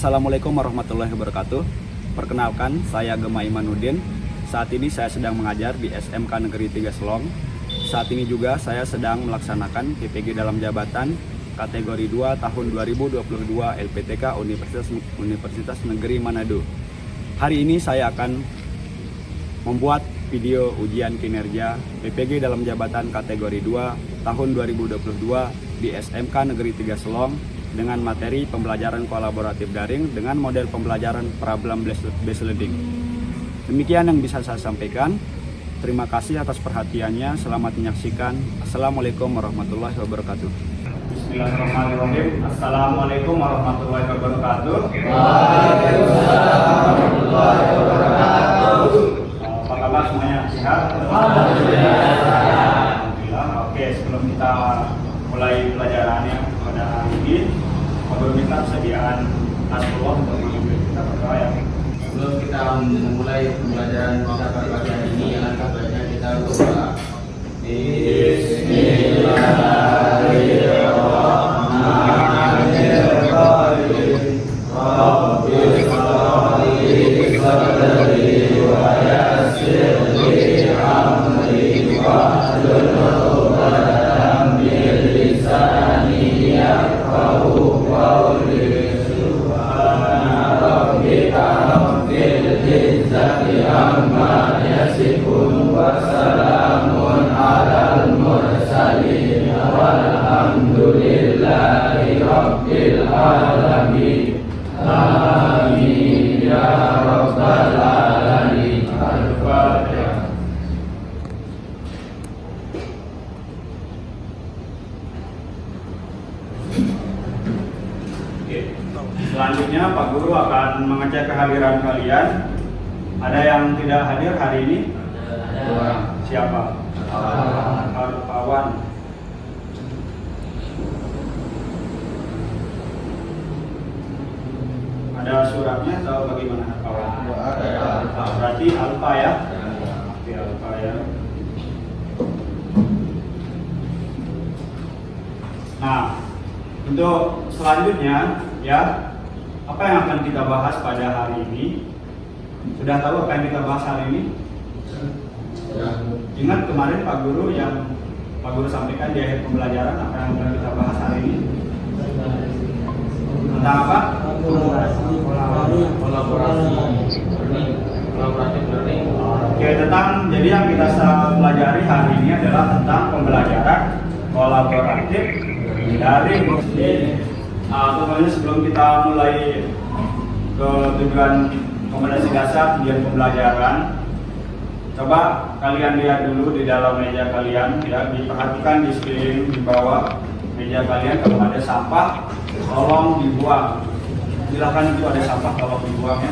Assalamualaikum warahmatullahi wabarakatuh. Perkenalkan, saya Gema Imanuddin. Saat ini saya sedang mengajar di SMK Negeri 3 Selong. Saat ini juga saya sedang melaksanakan PPG dalam jabatan kategori 2 tahun 2022 LPTK Universitas Negeri Manado. Hari ini saya akan membuat video ujian kinerja PPG dalam jabatan kategori 2 tahun 2022 di SMK Negeri 3 Selong dengan materi pembelajaran kolaboratif daring dengan model pembelajaran problem-based learning. Demikian yang bisa saya sampaikan. Terima kasih atas perhatiannya. Selamat menyaksikan. Assalamualaikum warahmatullahi wabarakatuh. Bismillahirrahmanirrahim. Assalamualaikum warahmatullahi wabarakatuh. Waalaikumsalam warahmatullahi wabarakatuh. Apa kabar semuanya? Sehat? Alhamdulillah. Oke, sebelum kita mulai pelajarannya pada hari ini, meminta persediaan Nasrullah untuk memimpin kita berdoa ya. Sebelum kita memulai pembelajaran kita pada pagi hari ini, alangkah baiknya kita berdoa. Bismillahirrahmanirrahim. Rabbil sholli sadri wa yassir li amri wahlul 'uqdatam min lisani yafqahu qawli. Subhana rabbika rabbil izzati amma yasifun wa salamun 'alal mursalin walhamdulillahi rabbil alamin. Amin ya rabbal alamin. Al-Fatihah. Selanjutnya Pak Guru akan mengecek kehadiran kalian. Ada yang tidak hadir hari ini? Siapa? Pawan. Ada suratnya atau bagaimana Pawan? Berarti Alfa ya? Oke, Alfa ya. Nah, untuk selanjutnya ya, apa yang akan kita bahas pada hari ini? Sudah tahu apa yang kita bahas hari ini? Ingat kemarin Pak Guru yang Pak Guru sampaikan di akhir pembelajaran apa yang akan kita bahas hari ini? Tentang apa? Kolaboratif learning. Oke, jadi yang kita pelajari hari ini adalah tentang pembelajaran kolaboratif daring. Tentunya sebelum kita mulai ke tujuan kompetensi dasar ujian pembelajaran, coba kalian lihat dulu di dalam meja kalian ya, diperhatikan di sekeliling di bawah meja kalian kalau ada sampah tolong dibuang. Silakan itu ada sampah tolong dibuang ya.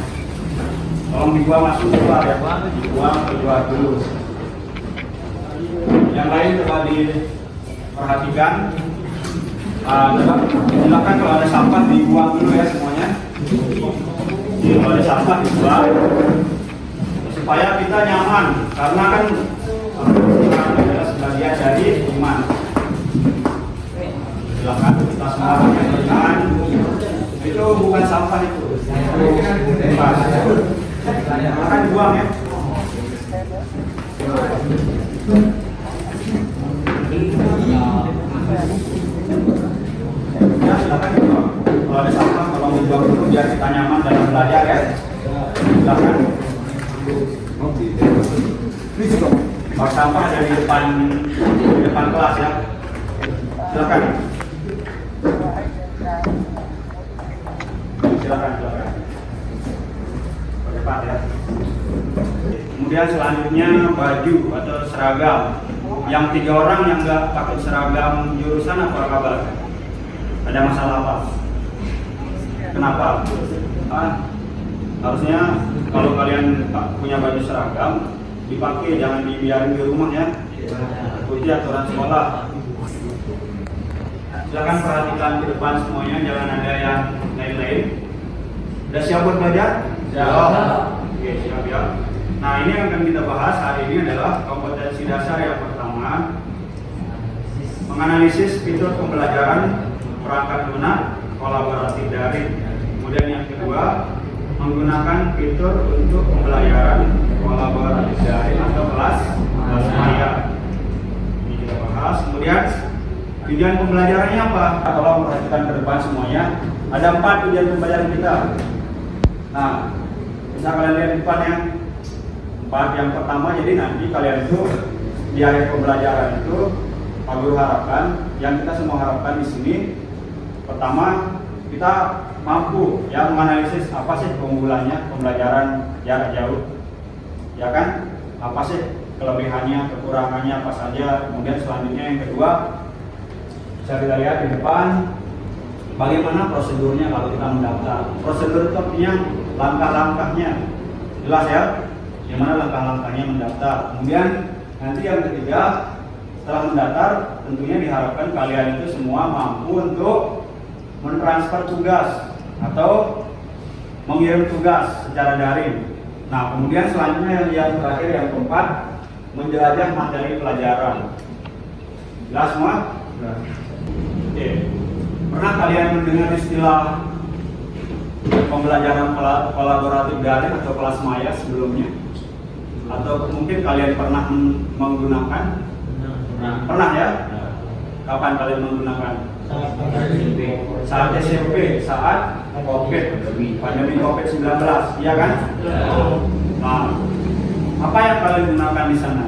Tolong dibuang masuk keluar ya, dibuang keluar dulu. Yang lain coba diperhatikan. Coba silakan kalau ada sampah dibuang dulu ya semuanya. Kalau ada sampah dibuang supaya kita nyaman, karena kan adalah sebagian dari iman. Silakan kita semua perhatikan. Itu bukan sampah itu. Silakan dibuang ya. Ya, silakan dibuang. Kalau ada sampah tolong dibuang dulu biar kita nyaman dalam belajar ya. Silakan. Kalau sampah ada di depan kelas ya. Silakan. Silakan. Cepat ya. Kemudian selanjutnya baju atau seragam. Yang 3 orang yang nggak pakai seragam jurusan apa kabar? Ada masalah apa? Kenapa? Harusnya kalau kalian punya baju seragam dipakai, jangan dibiarin di rumah ya. Ikuti aturan sekolah. Silakan perhatikan ke depan semuanya, jangan ada yang lain-lain. Sudah siap buat belajar? Siap. Oke, siap ya. Nah, ini yang akan kita bahas hari ini adalah kompetensi dasar yang pertama, menganalisis fitur pembelajaran perangkat lunak kolaboratif daring. Kemudian yang kedua, menggunakan fitur untuk pembelajaran kolaboratif daring atau kelas maya. Ini kita bahas. Kemudian tujuan pembelajarannya apa? Tolong perhatikan ke depan semuanya. Ada 4 tujuan pembelajaran kita. Nah, bisa kalian lihat di depan ya. 4. Yang pertama, jadi nanti kalian itu di akhir pembelajaran itu Pak Guru harapkan, yang kita semua harapkan di sini, pertama kita mampu ya menganalisis apa sih keunggulannya pembelajaran jarak jauh, ya kan? Apa sih kelebihannya, kekurangannya apa saja. Kemudian selanjutnya yang kedua, bisa kita lihat di depan bagaimana prosedurnya kalau kita mendaftar. Prosedur itu artinya langkah-langkahnya, jelas ya, gimana langkah-langkahnya mendaftar. Kemudian nanti yang ketiga, setelah mendaftar tentunya diharapkan kalian itu semua mampu untuk mentransfer tugas atau mengirim tugas secara daring. Nah, kemudian selanjutnya yang terakhir, yang keempat, menjelajah materi pelajaran. Jelas semua? Oke. Pernah kalian mendengar istilah pembelajaran kolaboratif daring atau kelas maya sebelumnya? Atau mungkin kalian pernah menggunakan? Pernah ya? Kapan kalian menggunakan? Saat SMP, saat pandemi COVID-19, iya kan? Nah, apa yang kalian gunakan di sana?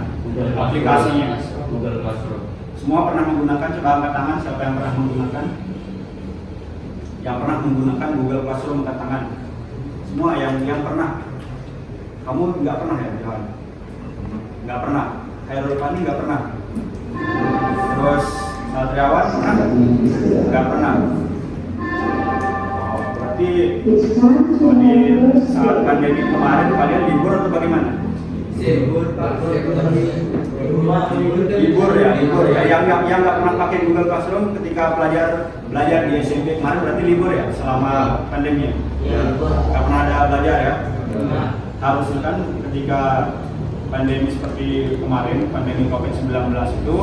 Aplikasinya. Google Classroom. Semua pernah menggunakan? Coba angkat tangan siapa yang pernah menggunakan? Yang pernah menggunakan Google Classroom, angkat tangan. Semua yang pernah. Kamu nggak pernah ya, Johan? Nggak pernah. Khairul Fani nggak pernah. Terus Satriawan pernah? Nggak pernah. Oh, berarti di saat pandemi kemarin kalian libur atau bagaimana? Libur ya. Yang nggak pernah pakai Google Classroom ketika belajar di SMP kemarin berarti libur ya selama pandemi. Nggak pernah ada belajar ya. Harusnya kan ketika pandemi seperti kemarin, pandemi COVID-19 itu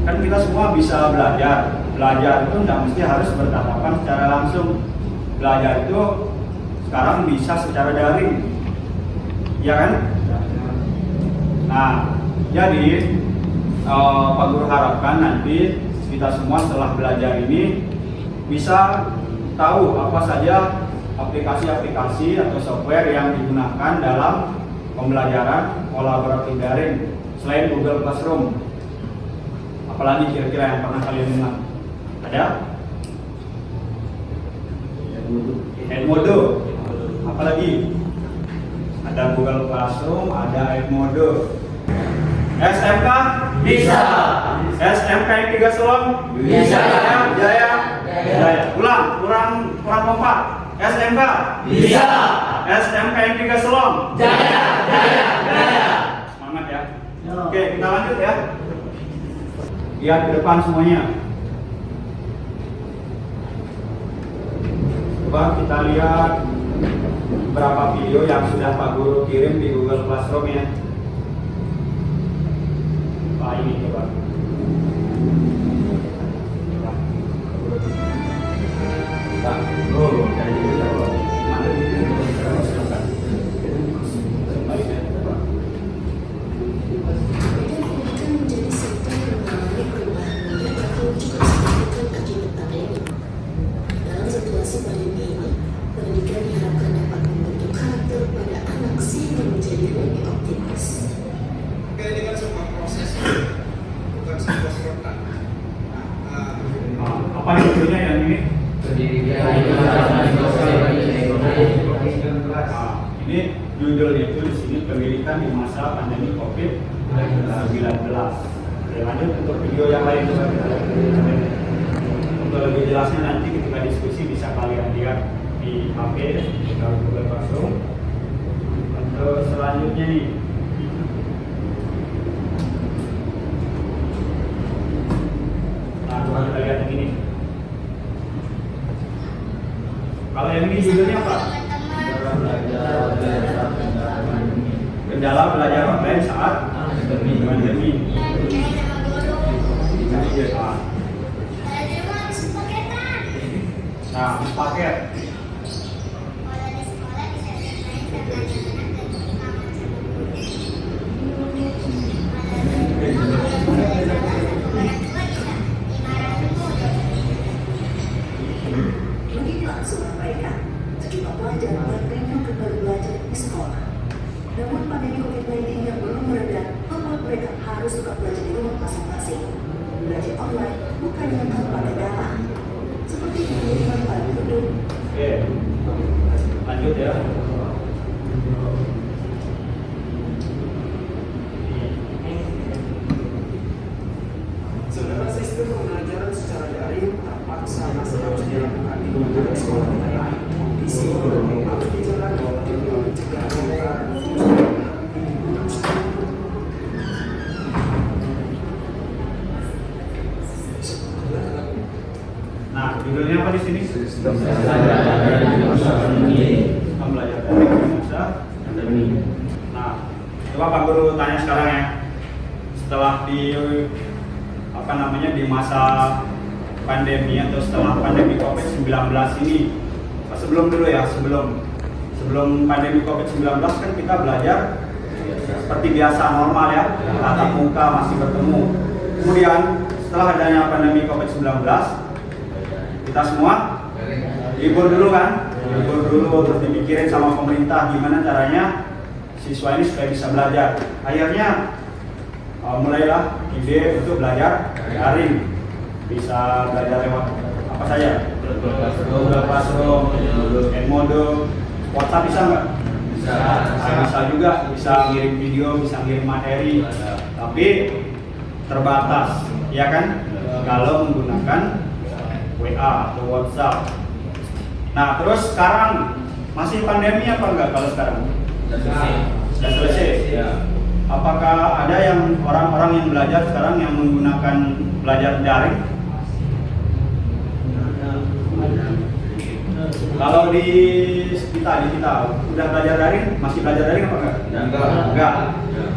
kan kita semua bisa belajar. Belajar itu tidak mesti harus bertatapan secara langsung. Belajar itu sekarang bisa secara daring, ya kan? Nah, jadi Pak Guru harapkan nanti kita semua setelah belajar ini bisa tahu apa saja aplikasi-aplikasi atau software yang digunakan dalam pembelajaran kolaboratif daring selain Google Classroom. Apalagi kira-kira yang pernah kalian dengar? Ada? Edmodo. Apalagi? Ada Google Classroom, ada Edmodo. SMK? Bisa. SMK yang 3 Selong? Bisa. Jaya. Ulang, kurang kompak. SMK? Bisa. SMK yang 3 Selong? Jaya. Semangat ya. Oke, kita lanjut ya. Lihat ke depan semuanya. Coba kita lihat beberapa video yang sudah Pak Guru kirim di Google Classroom ya. Pak ini coba. Apa judulnya yang ini? Ini judulnya itu di sini pendidikan di masa pandemi COVID-19. Lanjut untuk video yang lain. Untuk lebih jelasnya nanti ketika diskusi bisa kalian lihat di HP atau Google Classroom. Untuk selanjutnya nih. Nah, coba kita lihat yang ini. Kalau yang ini judulnya apa? Kendala belajar online saat pandemi. Nah, paket. Beginilah surat mereka. Sejumlah pelajar mulai rindu kembali belajar di sekolah. Namun pandemi COVID-19 yang belum mereda membuat mereka harus tetap belajar di rumah masing-masing. Belajar online bukan dengan tanpa kendala. Seperti pengiriman Pak Guru. Oke, lanjut ya. Saudara, sistem pembelajaran secara daring terpaksa masih harus dilakukan di beberapa sekolah negeri lain. Di sini harus dijalankan untuk mencegah penularan virus corona. Nah, judulnya apa di sini? Sistem belajar dari masa pandemi. Sistem belajar dari masa pandemi. Nah, coba Pak Guru tanya sekarang ya. Setelah di masa pandemi atau setelah pandemi COVID-19 ini, sebelum pandemi COVID-19 kan kita belajar seperti biasa normal ya, tatap muka masih bertemu. Kemudian setelah adanya pandemi COVID-19, kita semua libur dulu kan, terus dipikirin sama pemerintah gimana caranya siswa ini supaya bisa belajar. Akhirnya mulailah ide untuk belajar daring, bisa belajar lewat apa saja, Google Classroom, Edmodo, WhatsApp bisa nggak? Bisa juga, bisa ngirim video, bisa ngirim materi, tapi terbatas, ya kan? Kalau menggunakan WA atau WhatsApp. Nah, terus sekarang masih pandemi apa enggak kalau sekarang? Sudah selesai. Ya. Apakah ada yang orang-orang yang belajar sekarang yang menggunakan belajar daring? Kalau di kita udah belajar daring, masih belajar daring apa enggak? Enggak.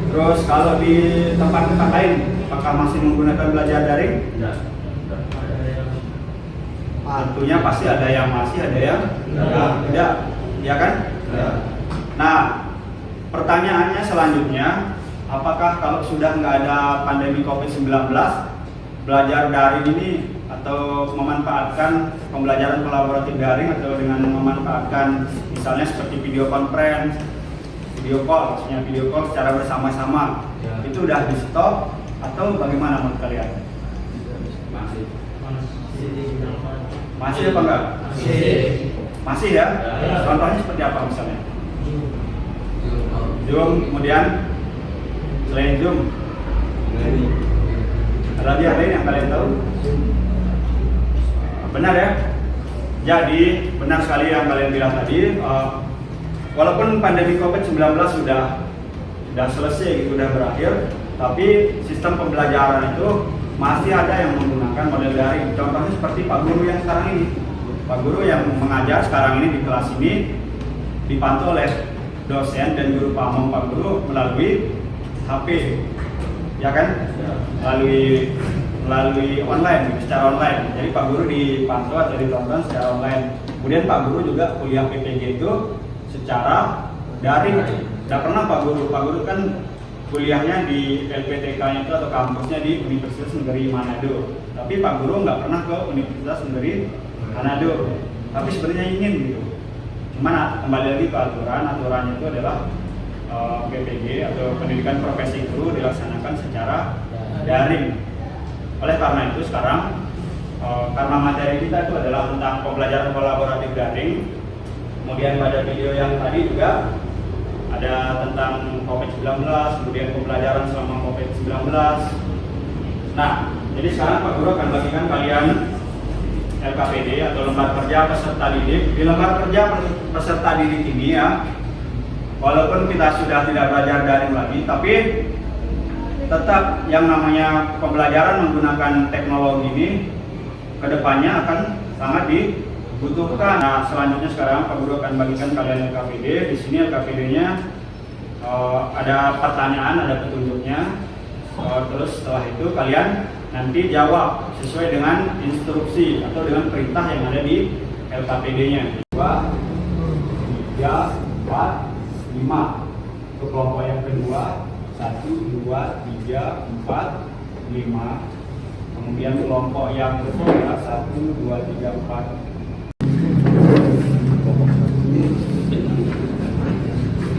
Terus kalau di tempat-tempat lain, apakah masih menggunakan belajar daring? Tentunya pasti ada yang masih, ada yang tidak, ya kan? Nah, pertanyaannya selanjutnya, apakah kalau sudah nggak ada pandemi COVID-19, belajar daring ini atau memanfaatkan pembelajaran kolaboratif daring atau dengan memanfaatkan misalnya seperti video conference, video call secara bersama-sama, itu udah di stop atau bagaimana menurut kalian? Masih apa enggak? Masih ya? Contohnya seperti apa misalnya? Zoom, kemudian selain Zoom ada lagi yang kalian tahu? Benar ya? Jadi benar sekali yang kalian bilang tadi, walaupun pandemi COVID-19 sudah selesai, sudah berakhir, tapi sistem pembelajaran itu masih ada yang menggunakan model daring. Contohnya seperti Pak Guru yang sekarang ini. Pak Guru yang mengajar sekarang ini di kelas ini dipantau oleh dosen dan guru pamong Pak Guru melalui HP, ya kan? Melalui online, secara online. Jadi Pak Guru dipantau atau ditonton secara online. Kemudian Pak Guru juga kuliah PPG itu secara daring. Tidak pernah Pak Guru kan kuliahnya di LPTK-nya itu atau kampusnya di Universitas Negeri Manado. Tapi Pak Guru nggak pernah ke Universitas Negeri Manado. Tapi sebenarnya ingin gitu. Cuman kembali lagi ke aturannya itu adalah PPG atau pendidikan profesi guru dilaksanakan secara daring. Oleh karena itu sekarang karena materi kita itu adalah tentang pembelajaran kolaboratif daring. Kemudian pada video yang tadi juga ada tentang COVID-19, kemudian pembelajaran selama COVID-19. Nah, jadi sekarang Pak Guru akan bagikan kalian LKPD atau lembar kerja peserta didik. Di lembar kerja peserta didik ini ya, walaupun kita sudah tidak belajar daring lagi, tapi tetap yang namanya pembelajaran menggunakan teknologi ini kedepannya akan sangat dibutuhkan. Nah, selanjutnya sekarang Pak Guru akan bagikan kalian LKPD. Di sini LKPD-nya ada pertanyaan, ada petunjuknya. Terus setelah itu kalian nanti jawab sesuai dengan instruksi atau dengan perintah yang ada di LKPD-nya. 2, 3, 4, 5. Untuk kelompok yang kedua 1, 2, 3, 4, 5. Kemudian kelompok yang ketiga 1, 2, 3, 4.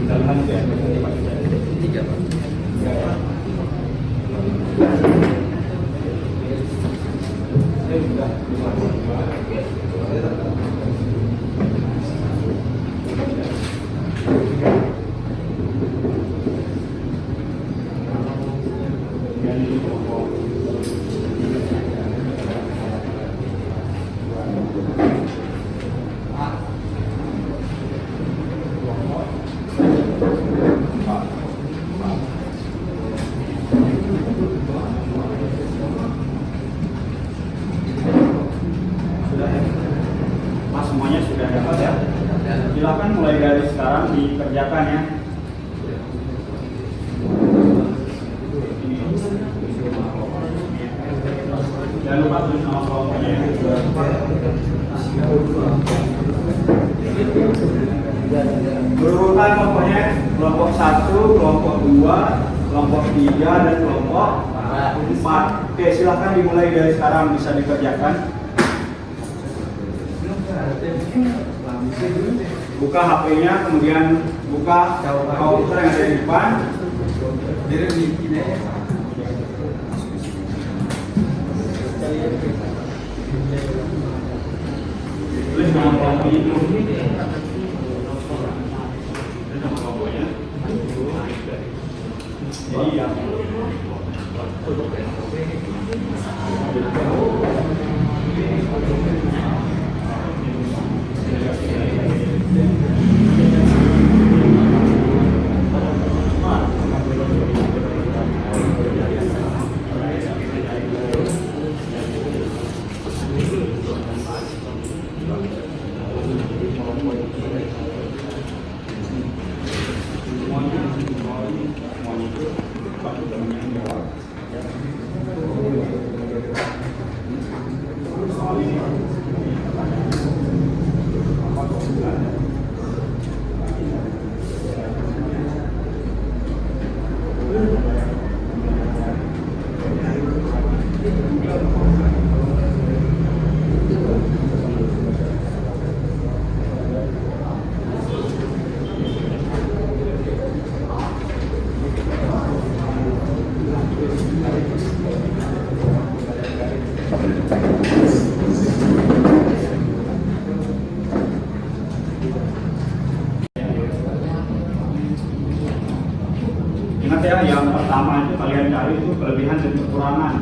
Kita lihat ya. 3, Pak. Mas, semuanya sudah dapat ya? Silakan mulai dari sekarang dikerjakan ya. Jangan lupa tulis nama kelompoknya ya. Berurutan kelompoknya, kelompok 1, kelompok 2, kelompok 3, dan kelompok 4. Oke, silakan dimulai dari sekarang, bisa dikerjakan. Buka HP-nya, kemudian buka komputer yang ada di depan. Tulis nama kelompoknya dulu. Tulis nama kelompoknya. Jadi yang ingat ya, yang pertama itu kalian cari itu kelebihan dan kekurangan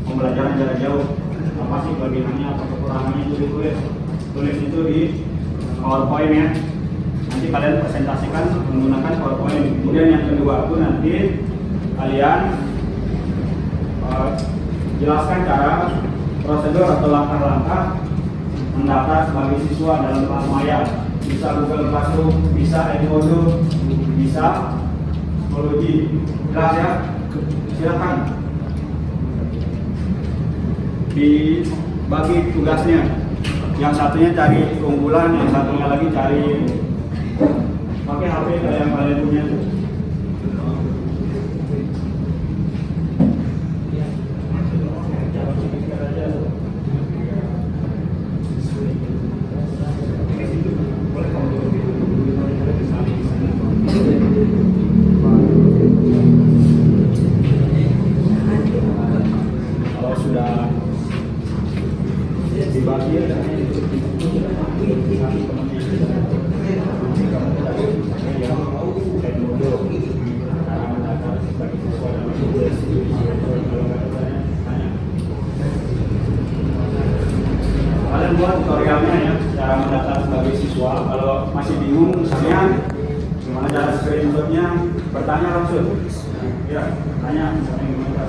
pembelajaran jarak jauh. Apa sih kelebihannya, apa kekurangannya, itu ditulis. Tulis itu di PowerPoint ya. Nanti kalian presentasikan menggunakan PowerPoint. Kemudian yang kedua itu nanti kalian jelaskan cara prosedur atau langkah-langkah mendaftar sebagai siswa dalam kelas maya. Bisa Google Classroom, bisa Edmodo, bisa psikologi. Jelas ya? Silakan dibagi tugasnya. Yang satunya cari keunggulan, yang satunya lagi cari pakai HP yang kalian punya tuh. Kalau sudah dibagi kalian buat tutorialnya ya, cara mendaftar sebagai siswa. Kalau masih bingung misalnya gimana cara screenshotnya, bertanya langsung ya, tanya misalnya gimana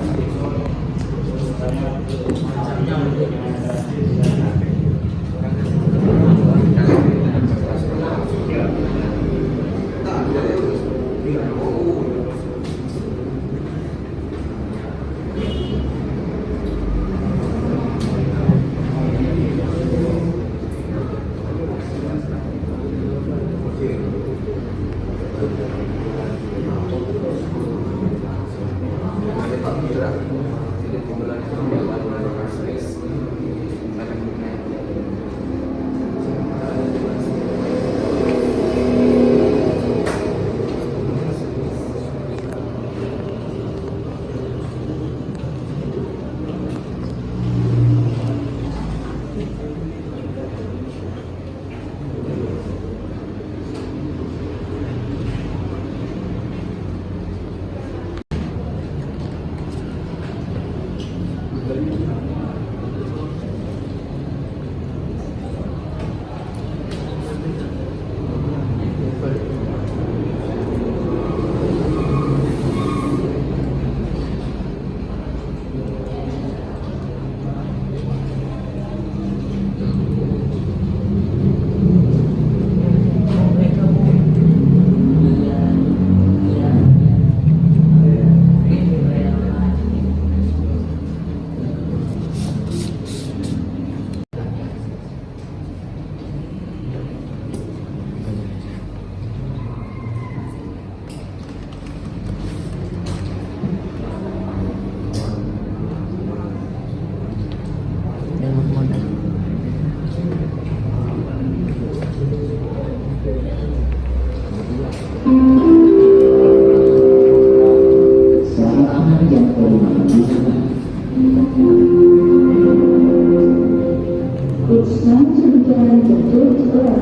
Namun demikian betul sekolah.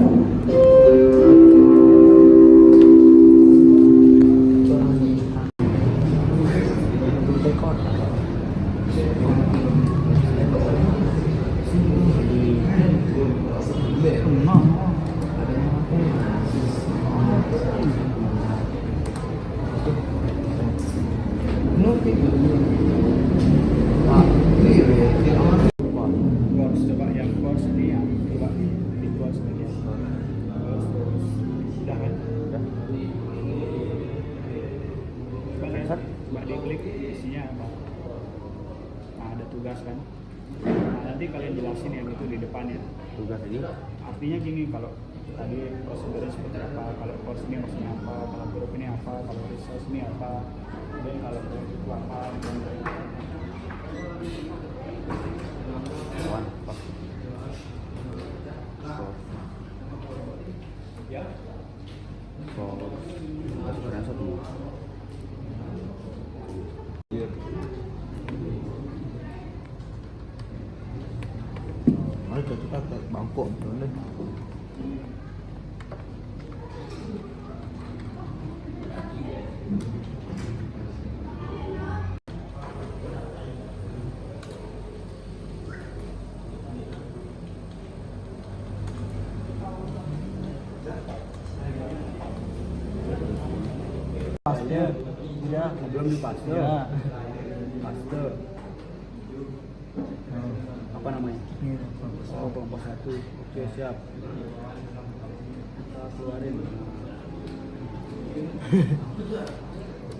Course coba yang course ini ya, coba di course bagian terus sudah kan? Coba diklik isinya apa? Nah, ada tugas kan? Nah, nanti kalian jelasin yang itu di depan ya. Tugas ini Artinya gini, kalau tadi prosedurnya seperti apa, kalau course ini maksudnya apa, kalau grup ini apa, kalau resource ini apa, kemudian kalau grup itu apa, ya. Ayo kita ke bangkok dulu. Ya, belum dipaste. Ya. Paste. Apa namanya? Oh, kelompok 1. Oke, siap. Kita keluarin.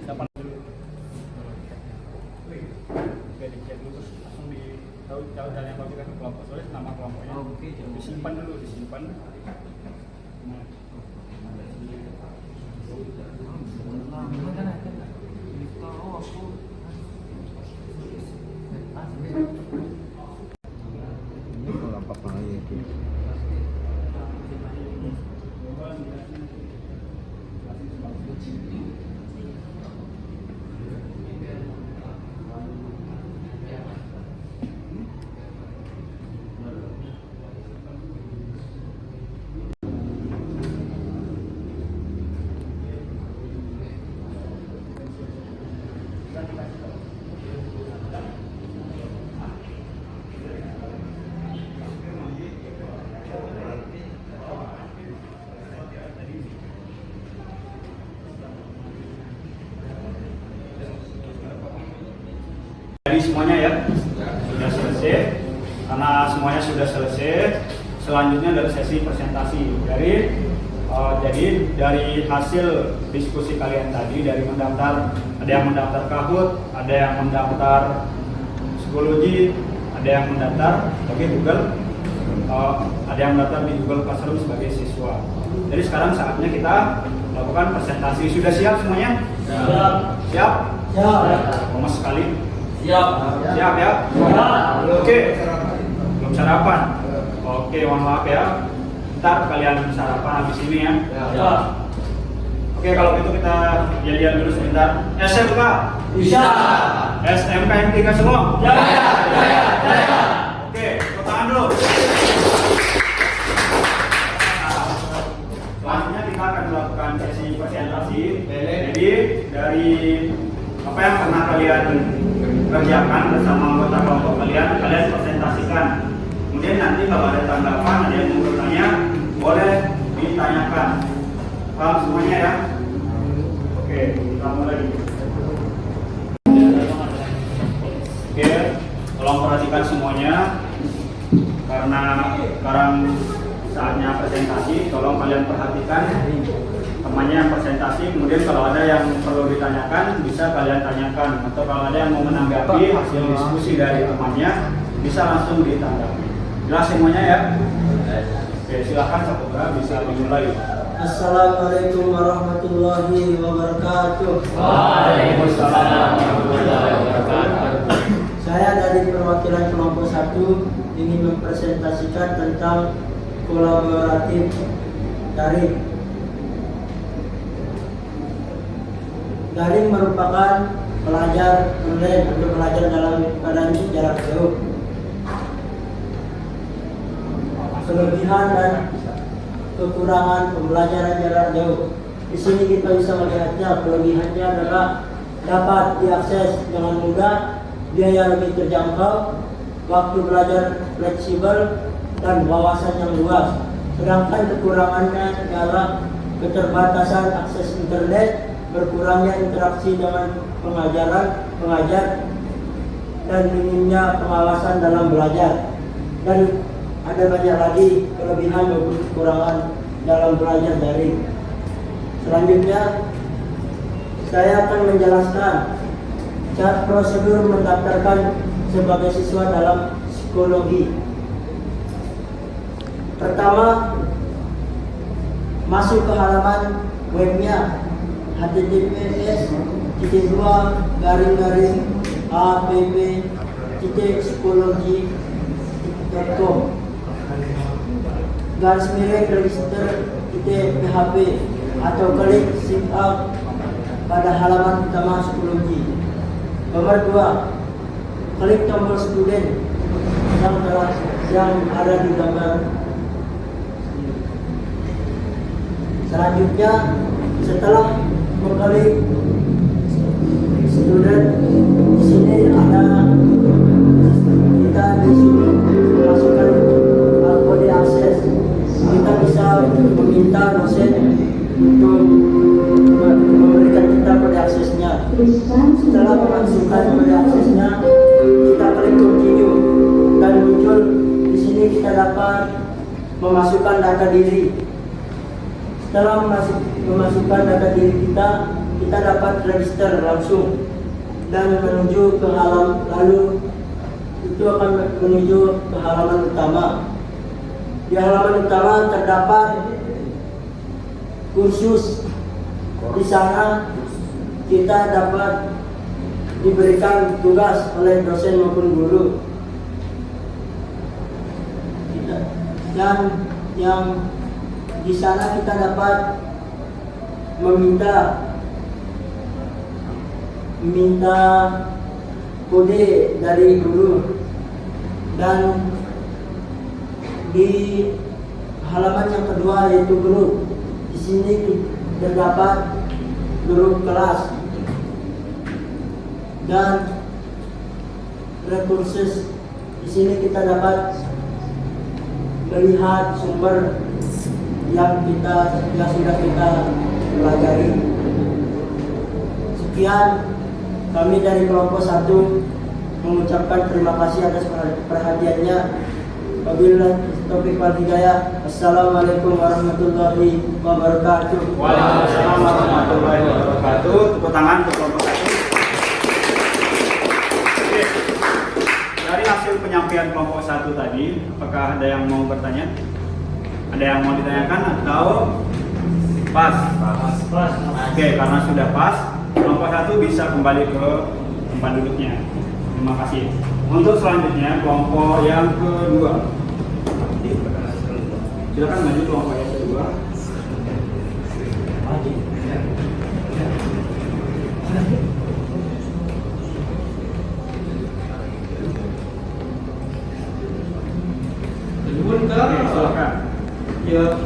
Siapa dulu? Oke, dicek dulu terus langsung tahu jalan yang bagus ke kelompok. Soalnya nama kelompoknya. Disimpan dulu, disimpan. Nah. Ini gampang lagi itu. Jadi semuanya ya sudah selesai. Karena semuanya sudah selesai, selanjutnya adalah sesi presentasi. Jadi dari hasil diskusi kalian tadi, dari mendaftar, ada yang mendaftar Kahoot, ada yang mendaftar psikologi, ada yang mendaftar sebagai Google, ada yang mendaftar di Google Classroom sebagai siswa. Jadi sekarang saatnya kita melakukan presentasi. Sudah siap semuanya? Siap. Siap? Siap. Lemas sekali. Siap. Siap ya? Siap. Oke. Belum sarapan. Oke, mohon maaf ya. Ntar kalian sarapan habis ini ya. Siap. Oke, kalau gitu kita lihat dulu sebentar. SMK. Bisa. SMK yang 3 semua. Jaya, jaya, jaya. Oke, tepuk tangan dulu. Selanjutnya kita akan melakukan sesi presentasi. Jadi dari apa yang pernah kalian kerjakan bersama anggota kelompok kalian presentasikan. Kemudian nanti kalau ada tanggapan, ada yang mau bertanya, boleh ditanyakan. Paham semuanya ya? Oke, kita mulai. Oke, tolong perhatikan semuanya. Karena sekarang saatnya presentasi, tolong kalian perhatikan temannya yang presentasi. Kemudian kalau ada yang perlu ditanyakan, bisa kalian tanyakan. Atau kalau ada yang mau menanggapi hasil diskusi dari temannya, bisa langsung ditanggapi. Jelas semuanya ya? Oke, silakan Saputra bisa dimulai. Assalamualaikum warahmatullahi wabarakatuh. Waalaikumsalam warahmatullahi wabarakatuh. Saya dari perwakilan kelompok 1 ingin mempresentasikan tentang kolaboratif daring. Daring merupakan belajar online atau belajar dalam keadaan jarak jauh. kelebihan dan kekurangan pembelajaran jarak jauh. Di sini kita bisa melihatnya, kelebihannya adalah dapat diakses dengan mudah, biaya lebih terjangkau, waktu belajar fleksibel, dan wawasan yang luas. Sedangkan kekurangannya adalah keterbatasan akses internet, berkurangnya interaksi dengan pengajar, dan minimnya pengawasan dalam belajar. Dan ada banyak lagi kelebihan maupun kekurangan dalam belajar daring. Selanjutnya, saya akan menjelaskan cara prosedur mendaftarkan sebagai siswa dalam psikologi. Pertama, masuk ke halaman webnya https://app.psikologi.com /register.php atau klik sign up pada halaman utama psikologi. Nomor 2, klik tombol student yang ada di gambar. Selanjutnya, setelah mengklik student, di sini kita disuruh masukkan kode akses. Kita bisa meminta dosen untuk memberikan kita kode aksesnya. Setelah memasukkan kode aksesnya, kita klik continue dan muncul di sini kita dapat memasukkan data diri. Setelah memasukkan data diri kita dapat register langsung dan menuju ke lalu itu akan menuju ke halaman utama. Di halaman utama terdapat kursus. Di sana kita dapat diberikan tugas oleh dosen maupun guru. Dan yang di sana kita dapat meminta kode dari guru. Dan di halaman yang kedua yaitu grup. Di sini terdapat grup kelas dan rekursus. Di sini kita dapat melihat sumber yang sudah kita pelajari. Sekian, kami dari kelompok 1 mengucapkan terima kasih atas perhatiannya. Wabillahi taufiq wal hidayah. Assalamualaikum warahmatullahi wabarakatuh. Waalaikumsalam warahmatullahi wabarakatuh. Tepuk tangan untuk kelompok 1. Oke. Dari hasil penyampaian kelompok 1 tadi, apakah ada yang mau bertanya? Ada yang mau ditanyakan atau pas? Pas. Oke, karena sudah pas, kelompok 1 bisa kembali ke tempat duduknya. Terima kasih. Untuk selanjutnya kelompok yang kedua. Silakan maju kelompok yang kedua. Oke,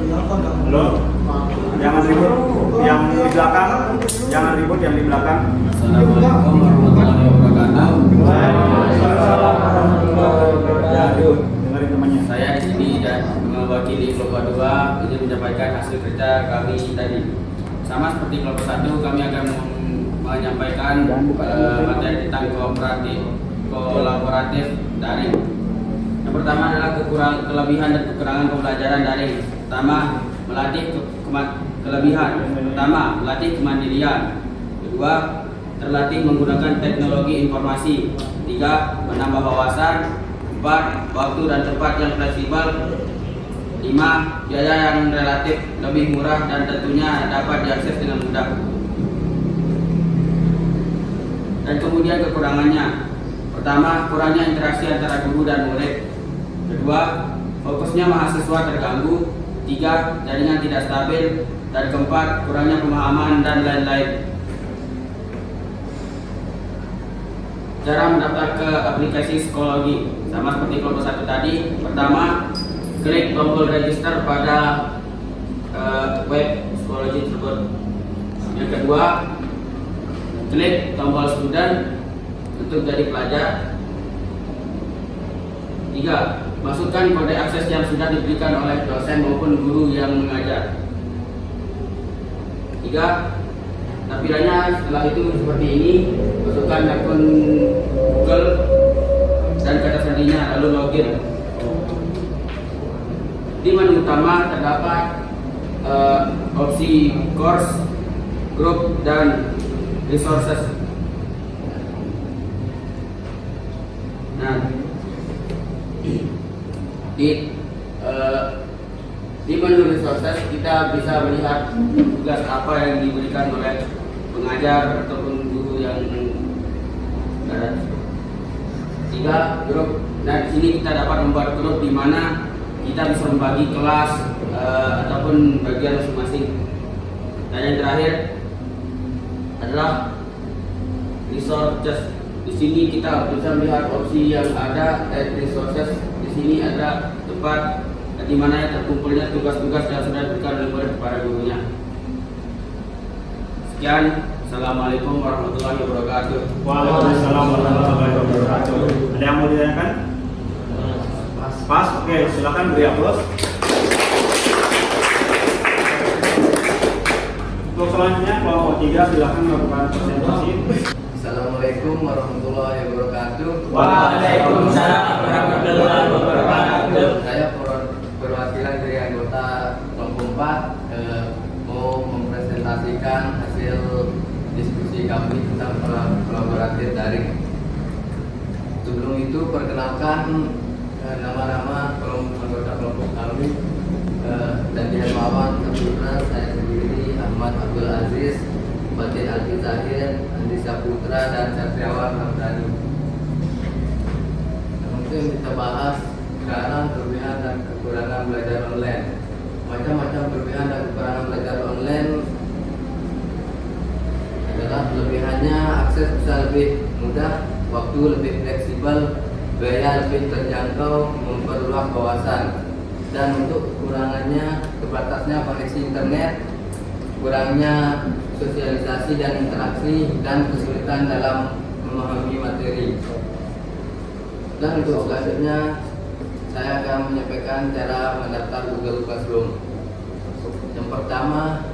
silakan. Halo. Jangan ribut. Yang di belakang. Jangan ribut yang di belakang. Assalamualaikum warahmatullahi wabarakatuh. Dengerin temannya. Saya di sini dan mewakili kelompok 2 ingin menyampaikan hasil kerja kami tadi. Sama seperti kelompok 1, kami akan menyampaikan materi tentang kolaboratif daring. Yang pertama adalah kelebihan dan kekurangan pembelajaran daring. Pertama, melatih kelebihan. Pertama, melatih kemandirian. Kedua, terlatih menggunakan teknologi informasi. 3, menambah wawasan. 4, waktu dan tempat yang fleksibel. 5, biaya yang relatif lebih murah dan tentunya dapat diakses dengan mudah. Dan kemudian kekurangannya. Pertama, kurangnya interaksi antara guru dan murid. Kedua, fokusnya mahasiswa terganggu. 3, jaringan tidak stabil. Dan keempat, kurangnya pemahaman dan lain-lain. Cara mendaftar ke aplikasi psikologi sama seperti kelompok 1 tadi. Pertama, klik tombol register pada web psikologi tersebut. Yang kedua, klik tombol student untuk jadi pelajar. 3. Masukkan kode akses yang sudah diberikan oleh dosen maupun guru yang mengajar. 3. Tampilannya setelah itu seperti ini. Masukkan akun Google dan kata sandinya, lalu login. Di menu utama terdapat opsi course, group, dan resources. Nah, di menu resources kita bisa melihat tugas apa yang diberikan oleh pengajar ataupun guru yang ada. 3. Grup. Nah, di sini kita dapat membuat grup di mana kita bisa membagi kelas ataupun bagian masing-masing. Dan yang terakhir adalah resources. Di sini kita bisa melihat opsi yang ada resources. Di sini ada tempat di mana terkumpulnya tugas-tugas yang sudah diberikan oleh murid kepada gurunya. Sekian, assalamualaikum warahmatullahi wabarakatuh. Waalaikumsalam warahmatullahi wabarakatuh. Ada yang mau ditanyakan? Pas, oke, silakan beri aplaus. Untuk selanjutnya kelompok 3 silakan melakukan presentasi. Assalamualaikum warahmatullahi wabarakatuh. Waalaikumsalam warahmatullahi wabarakatuh. Saya perwakilan dari anggota kelompok 4 mau mempresentasikan hasil diskusi kami tentang kolaboratif daring. Sebelum itu perkenalkan nama-nama anggota kelompok kami. Dan di halaman kebetulan saya sendiri Ahmad Abdul Aziz, Batin Alfi Zahir, Andi Saputra, dan Satriawan Hamdani. Mungkin kita bahas sekarang kelebihan dan kekurangan belajar online. Macam-macam kelebihan dan kekurangan belajar online adalah kelebihannya akses bisa lebih mudah, waktu lebih fleksibel, biaya lebih terjangkau, memperluas wawasan. Dan untuk kekurangannya, terbatasnya koneksi internet, kurangnya sosialisasi dan interaksi, dan kesulitan dalam memahami materi. Dan untuk selanjutnya, saya akan menyampaikan cara mendaftar Google Classroom. Yang pertama,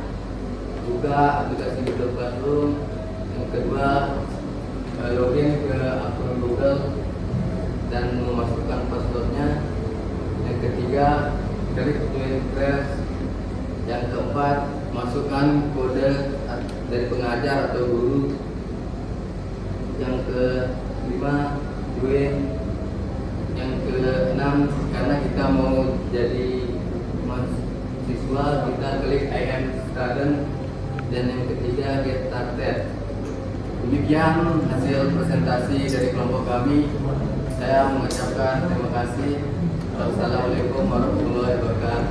buka aplikasi Google Classroom. Yang kedua, login ke akun Google dan memasukkan passwordnya. Yang ketiga, klik link press. Yang keempat, masukkan kode dari pengajar atau guru. Yang kelima, join. Yang keenam, karena kita mau jadi mahasiswa, kita klik I am student. Dan yang ketiga, get started. Demikian hasil presentasi dari kelompok kami. Saya mengucapkan terima kasih. Wassalamualaikum warahmatullahi wabarakatuh.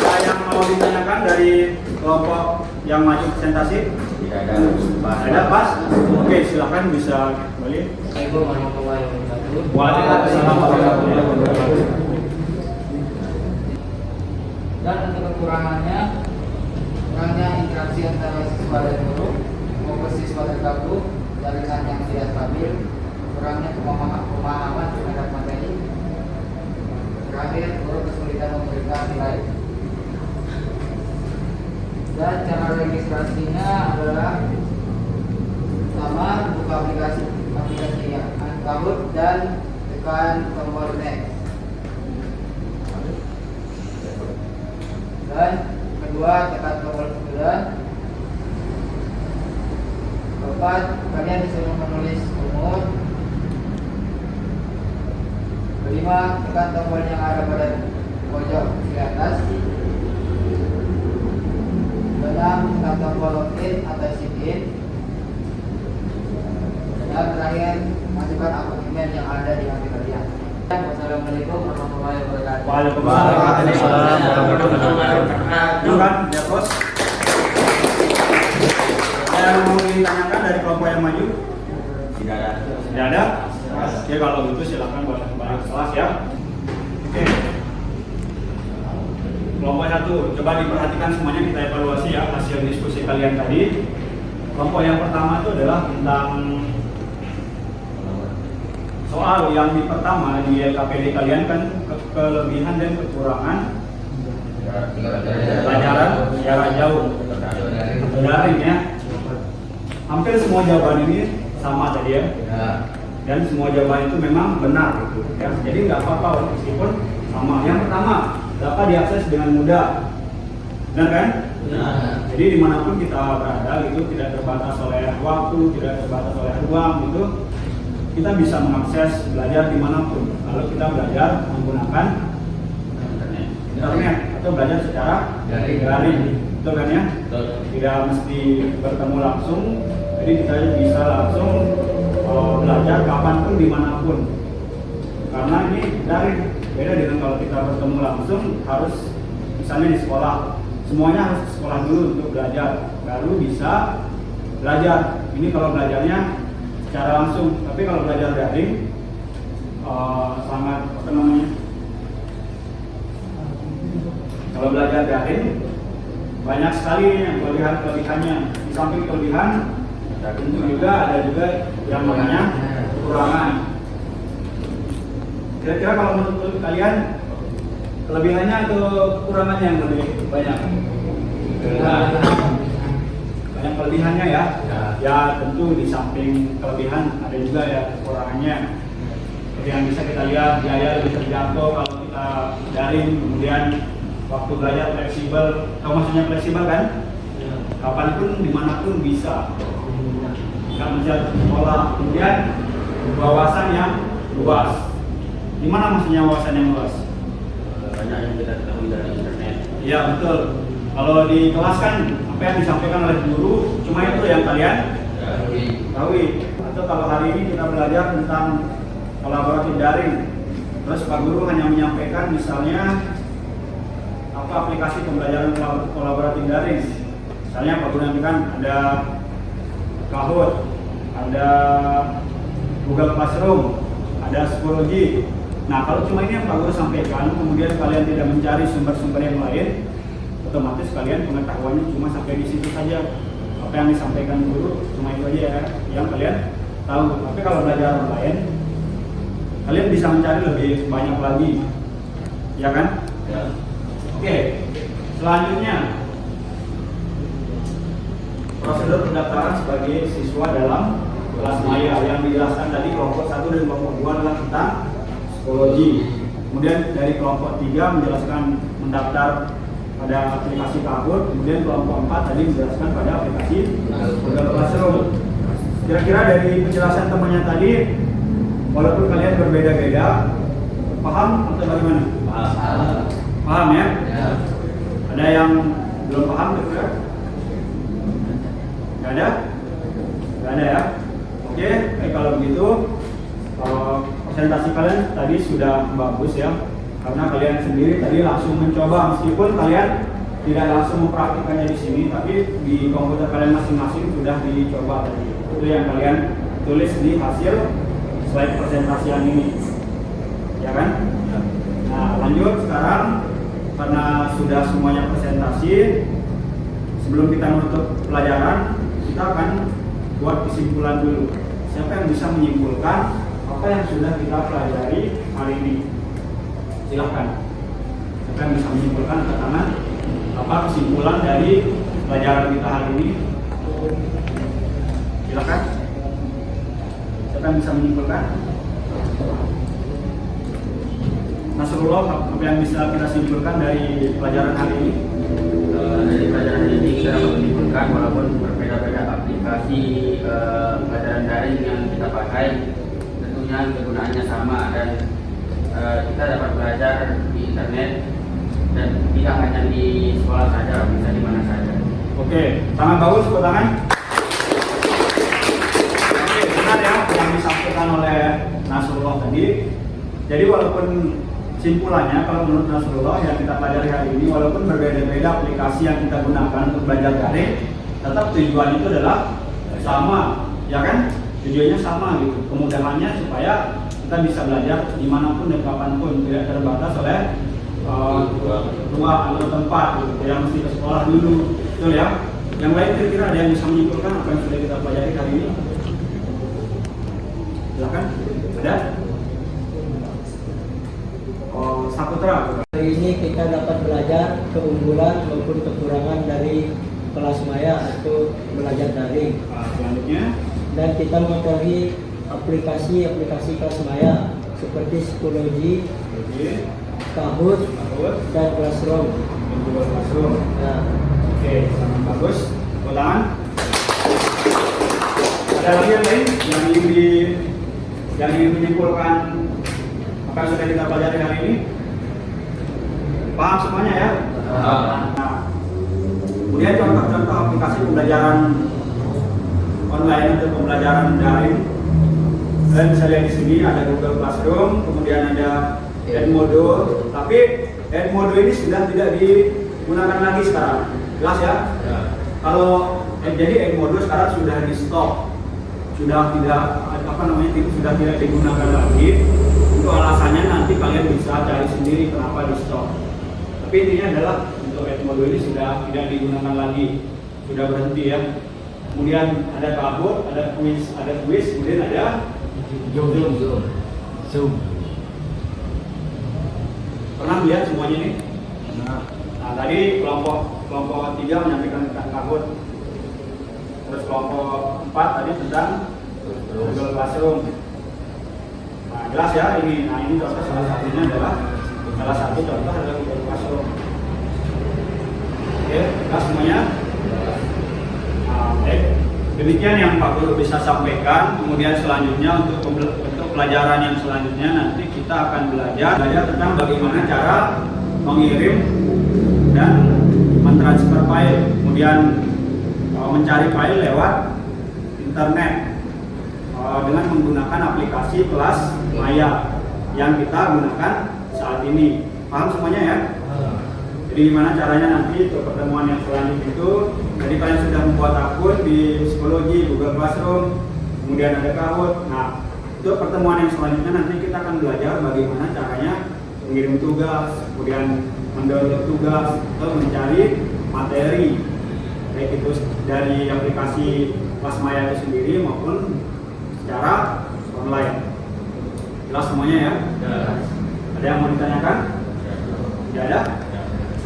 Ada yang mau ditanyakan dari kelompok yang maju presentasi? Tidak ada. Ada, Pas? Oke, silakan bisa kembali. Assalamualaikum warahmatullahi wabarakatuh. Waalaikumsalam warahmatullahi wabarakatuh. Dan untuk kekurangannya, kurangnya interaksi antara siswa dan guru maupun siswa tergabung, jaringan yang tidak stabil, kurangnya pemahaman terhadap materi. Terakhir, guru kesulitan memberikan nilai. Dan cara registrasinya adalah pertama, buka aplikasi Kahoot dan tekan tombol next. Dan kedua, tekan tombol 9. Keempat, kalian disuruh menulis umur. Kelima, tekan tombol yang ada pada pojok di atas. Keenam, tekan tombol login atau sign in. Dan terakhir, masukkan akun email yang ada di HP kalian. Wassalamualaikum warahmatullahi wabarakatuh. Waalaikumsalam warahmatullahi wabarakatuh. Ya, Bos. Ada yang mau ditanyakan dari kelompok yang maju? Tidak ada. Tidak ada? Oke, kalau gitu silakan boleh kembali ke kelas ya. Oke. Kelompok 1, coba diperhatikan semuanya, kita evaluasi ya hasil diskusi kalian tadi. Kelompok yang pertama itu adalah tentang soal yang di pertama di LKPD kalian kan kelebihan dan kekurangan pelajaran jarak jauh daring ya. Hampir semua jawaban ini sama tadi ya. Dan semua jawaban itu memang benar gitu ya. Jadi nggak apa-apa meskipun sama. Yang pertama, dapat diakses dengan mudah. Benar kan? Jadi dimanapun kita berada gitu, tidak terbatas oleh waktu, tidak terbatas oleh ruang gitu, kita bisa mengakses belajar dimanapun kalau kita belajar menggunakan internet atau belajar secara daring. Betul kan ya? Tidak mesti bertemu langsung, jadi kita bisa langsung belajar kapanpun dimanapun. Karena ini daring, beda dengan kalau kita bertemu langsung harus misalnya di sekolah, semuanya harus ke sekolah dulu untuk belajar, baru bisa belajar. Ini kalau belajarnya secara langsung, tapi kalau belajar daring sangat apa namanya? Kalau belajar daring banyak sekali yang kelebihannya. Di samping kelebihan, tentu juga ada juga yang namanya kekurangan. Kira-kira kalau menurut kalian kelebihannya atau kekurangannya yang lebih banyak? Banyak kelebihannya ya. Ya tentu di samping kelebihan ada juga ya kekurangannya. Seperti yang bisa kita lihat, biaya lebih terjangkau kalau kita daring, kemudian waktu belajar fleksibel. Tahu maksudnya fleksibel kan? Kapanpun, dimanapun bisa. Nggak menjadi sekolah. Kemudian wawasan yang luas. Gimana maksudnya wawasan yang luas? Banyak yang kita ketahui dari internet. Iya betul. Kalau di kelas kan apa yang disampaikan oleh guru cuma itu yang kalian ketahui. Atau kalau hari ini kita belajar tentang kolaboratif daring, terus Pak Guru hanya menyampaikan misalnya apa aplikasi pembelajaran kolaboratif daring. Misalnya Pak Guru nyampaikan ada Kahoot, ada Google Classroom, ada Schoology. Nah kalau cuma ini yang Pak Guru sampaikan, kemudian kalian tidak mencari sumber-sumber yang lain, otomatis kalian pengetahuannya cuma sampai di situ saja. Apa yang disampaikan guru cuma itu aja ya, yang kalian tahu. Tapi kalau belajar lain, kalian bisa mencari lebih banyak lagi, ya kan? Ya. Oke, selanjutnya prosedur pendaftaran sebagai siswa dalam kelas maya yang dijelaskan tadi kelompok 1 dan kelompok 2 adalah tentang psikologi. Kemudian dari kelompok 3 menjelaskan mendaftar pada aplikasi Kahoot, kemudian kelompok 4 tadi menjelaskan pada aplikasi Google Classroom. Kira-kira dari penjelasan temannya tadi, walaupun kalian berbeda-beda, paham atau bagaimana? Paham ya? Ada yang belum paham kira-kira? Gak ada? Gak ada ya? Oke, baik kalau begitu presentasi kalian tadi sudah bagus ya, karena kalian sendiri tadi langsung mencoba, meskipun kalian tidak langsung mempraktikannya di sini, tapi di komputer kalian masing-masing sudah dicoba tadi. Itu yang kalian tulis di hasil slide presentasian ini, ya kan? Nah lanjut sekarang, karena sudah semuanya presentasi, sebelum kita menutup pelajaran, kita akan buat kesimpulan dulu. Siapa yang bisa menyimpulkan apa yang sudah kita pelajari hari ini? Silahkan. Siapa yang bisa menyimpulkan angkat tangan? Apa kesimpulan dari pelajaran kita hari ini? Silahkan. Siapa yang bisa menyimpulkan? Nasrullah, apa yang bisa kita simpulkan dari pelajaran hari ini? Dari pelajaran ini kita dapat menyimpulkan walaupun berbeda-beda aplikasi pelajaran daring yang kita pakai, tentunya kegunaannya sama dan kita dapat belajar di internet dan tidak hanya di sekolah saja, bisa di mana saja. Oke, tangan bagus, tepuk tangan. Oke, benar ya yang disampaikan oleh Nasrullah tadi. Jadi walaupun simpulannya, kalau menurut Nasrullah yang kita pelajari hari ini, walaupun berbeda-beda aplikasi yang kita gunakan untuk belajar daring, tetap tujuan itu adalah sama, ya kan? Tujuannya sama gitu, kemudahannya supaya kita bisa belajar dimanapun dan kapanpun, tidak terbatas oleh ruang atau tempat gitu, yang mesti ke sekolah dulu, betul ya. Yang lain kira-kira ada yang bisa menyimpulkan apa yang sudah kita pelajari hari ini? Silakan, ada? Saputra. Hari ini kita dapat belajar keunggulan maupun kekurangan dari kelas maya atau belajar daring. Selanjutnya, Dan kita mengetahui aplikasi-aplikasi kelas maya seperti psikologi, Kahoot, dan Classroom. Nah, oke, sangat bagus. Tepuk tangan. Ada lagi yang lain yang ingin menyimpulkan apa yang sudah kita pelajari hari ini? Paham semuanya ya? Nah, kemudian contoh-contoh aplikasi pembelajaran online atau pembelajaran daring. Kalian bisa lihat di sini ada Google Classroom, kemudian ada Edmodo. Tapi Edmodo ini sudah tidak digunakan lagi sekarang. Jelas ya? Kalau jadi Edmodo sekarang sudah di stop, sudah tidak sudah tidak digunakan lagi. Untuk alasannya nanti kalian bisa cari sendiri kenapa di stop. Tapi intinya adalah untuk Edmodo ini sudah tidak digunakan lagi, sudah berhenti ya. Kemudian ada Kahoot, ada quiz, kemudian ada Zoom. Pernah lihat semuanya ini? Nah, tadi kelompok 3 menyampaikan tentang Kahoot. Terus kelompok 4 tadi tentang Google Classroom. Nah, jelas ya ini. Nah, ini contoh salah satu contoh adalah Google Classroom. Oke, jelas semuanya? Nah, demikian yang Pak Guru bisa sampaikan. Kemudian selanjutnya untuk pelajaran yang selanjutnya nanti kita akan belajar tentang bagaimana cara mengirim dan mentransfer file, kemudian mencari file lewat internet dengan menggunakan aplikasi kelas maya yang kita gunakan saat ini. Paham semuanya ya? Jadi gimana caranya nanti untuk pertemuan yang selanjutnya itu? Jadi kalian sudah membuat akun di psikologi, Google Classroom, kemudian ada Kahoot. Nah, untuk pertemuan yang selanjutnya nanti kita akan belajar bagaimana caranya mengirim tugas, kemudian mendownload tugas atau mencari materi, baik itu dari aplikasi kelas maya itu sendiri maupun secara online. Jelas semuanya ya? Ada yang mau ditanyakan? Tidak ada?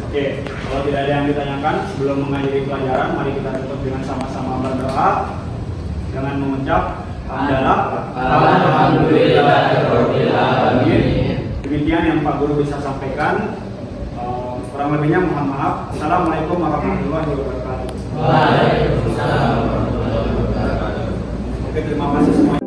Oke, kalau tidak ada yang ditanyakan sebelum mengakhiri pelajaran, mari kita tutup dengan sama-sama berdoa dengan mengucap Alhamdulillahirobbilalamin. Demikian yang Pak Guru bisa sampaikan. Kurang lebihnya mohon maaf. Assalamualaikum warahmatullahi wabarakatuh. Waalaikumsalam warahmatullahi wabarakatuh. Oke, terima kasih semuanya.